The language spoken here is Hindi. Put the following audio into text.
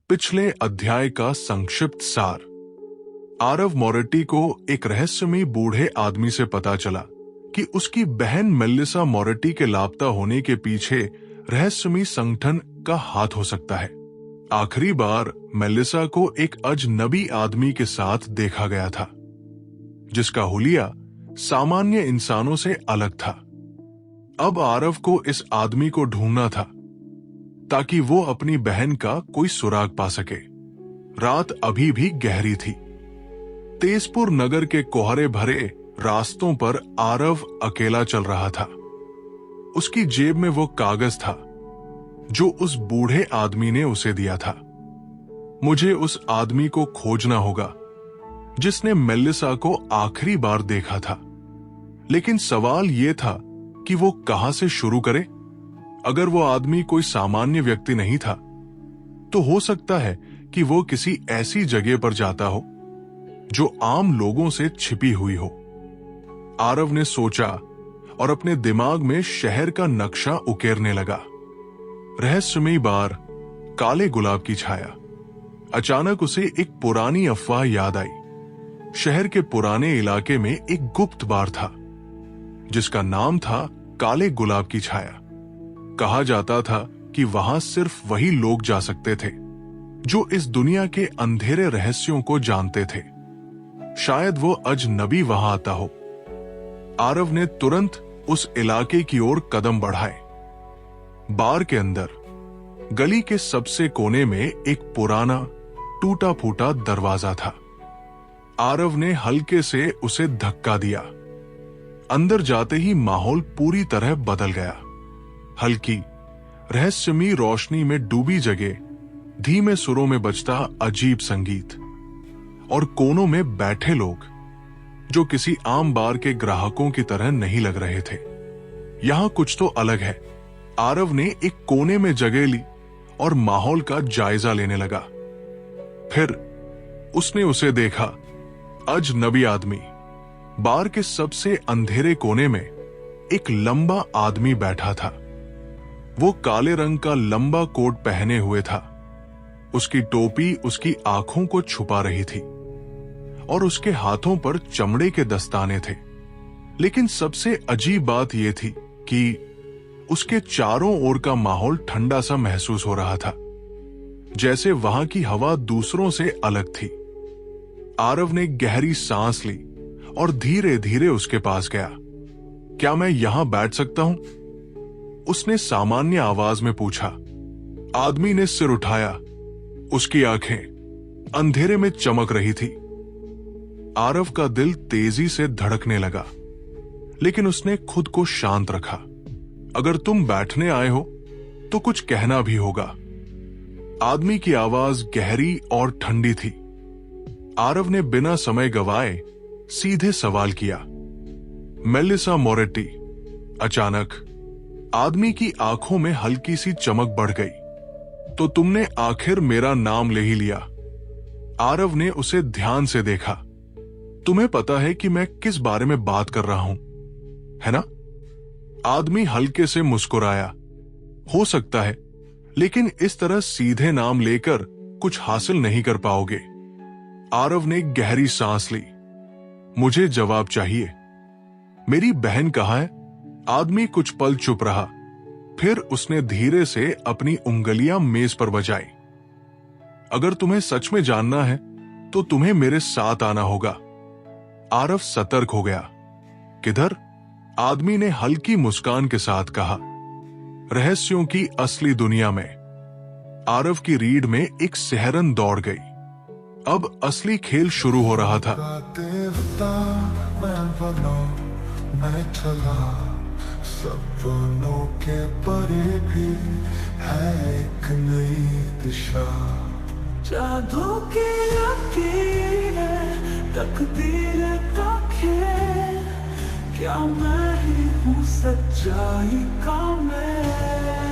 पिछले अध्याय का संक्षिप्त सार। आरव मोरेटी को एक रहस्यमयी बूढ़े आदमी से पता चला कि उसकी बहन मेलिसा मोरेटी के लापता होने के पीछे रहस्यमयी संगठन का हाथ हो सकता है। आखिरी बार मेलिसा को एक अजनबी आदमी के साथ देखा गया था, जिसका हुलिया सामान्य इंसानों से अलग था। अब आरव को इस आदमी को ढूंढना था ताकि वो अपनी बहन का कोई सुराग पा सके। रात अभी भी गहरी थी। तेजपुर नगर के कोहरे भरे रास्तों पर आरव अकेला चल रहा था। उसकी जेब में वो कागज था जो उस बूढ़े आदमी ने उसे दिया था। मुझे उस आदमी को खोजना होगा जिसने मेलिसा को आखिरी बार देखा था। लेकिन सवाल यह था कि वो कहां से शुरू करे। अगर वो आदमी कोई सामान्य व्यक्ति नहीं था, तो हो सकता है कि वो किसी ऐसी जगह पर जाता हो जो आम लोगों से छिपी हुई हो। आरव ने सोचा और अपने दिमाग में शहर का नक्शा उकेरने लगा। रहस्यमयी बार, काले गुलाब की छाया। अचानक उसे एक पुरानी अफवाह याद आई। शहर के पुराने इलाके में एक गुप्त बार था जिसका नाम था काले गुलाब की छाया। कहा जाता था कि वहां सिर्फ वही लोग जा सकते थे जो इस दुनिया के अंधेरे रहस्यों को जानते थे। शायद वो अजनबी वहां आता हो। आरव ने तुरंत उस इलाके की ओर कदम बढ़ाए। बार के अंदर गली के सबसे कोने में एक पुराना टूटा फूटा दरवाजा था। आरव ने हल्के से उसे धक्का दिया। अंदर जाते ही माहौल पूरी तरह बदल गया। हल्की रहस्यमयी रोशनी में डूबी जगह, धीमे सुरों में बजता अजीब संगीत और कोनों में बैठे लोग जो किसी आम बार के ग्राहकों की तरह नहीं लग रहे थे। यहां कुछ तो अलग है। आरव ने एक कोने में जगह ली और माहौल का जायजा लेने लगा। फिर उसने उसे देखा। अजनबी आदमी। बार के सबसे अंधेरे कोने में एक लंबा आदमी बैठा था। वो काले रंग का लंबा कोट पहने हुए था। उसकी टोपी उसकी आंखों को छुपा रही थी और उसके हाथों पर चमड़े के दस्ताने थे। लेकिन सबसे अजीब बात यह थी कि उसके चारों ओर का माहौल ठंडा सा महसूस हो रहा था, जैसे वहां की हवा दूसरों से अलग थी। आरव ने गहरी सांस ली और धीरे धीरे उसके पास गया। क्या मैं यहां बैठ सकता हूं? उसने सामान्य आवाज में पूछा। आदमी ने सिर उठाया। उसकी आंखें अंधेरे में चमक रही थी। आरव का दिल तेजी से धड़कने लगा, लेकिन उसने खुद को शांत रखा। अगर तुम बैठने आए हो तो कुछ कहना भी होगा। आदमी की आवाज गहरी और ठंडी थी। आरव ने बिना समय गवाए सीधे सवाल किया। मेलिसा मोरेटी। अचानक आदमी की आंखों में हल्की सी चमक बढ़ गई। तो तुमने आखिर मेरा नाम ले ही लिया। आरव ने उसे ध्यान से देखा। तुम्हें पता है कि मैं किस बारे में बात कर रहा हूं, है ना? आदमी हल्के से मुस्कुराया। हो सकता है, लेकिन इस तरह सीधे नाम लेकर कुछ हासिल नहीं कर पाओगे। आरव ने गहरी सांस ली। मुझे जवाब चाहिए। मेरी बहन कहाँ है? आदमी कुछ पल चुप रहा। फिर उसने धीरे से अपनी उंगलियां मेज पर बजाई। अगर तुम्हें सच में जानना है तो तुम्हें मेरे साथ आना होगा। आरव सतर्क हो गया। किधर? आदमी ने हल्की मुस्कान के साथ कहा। रहस्यों की असली दुनिया में। आरव की रीढ़ में एक सिहरन दौड़ गई। अब असली खेल शुरू हो रहा था। सपनों के परे भी है एक नई दिशा। जादू की लकीरें, तकदीर का खेल। क्या मैं ही हूँ सच्चाई का मैं?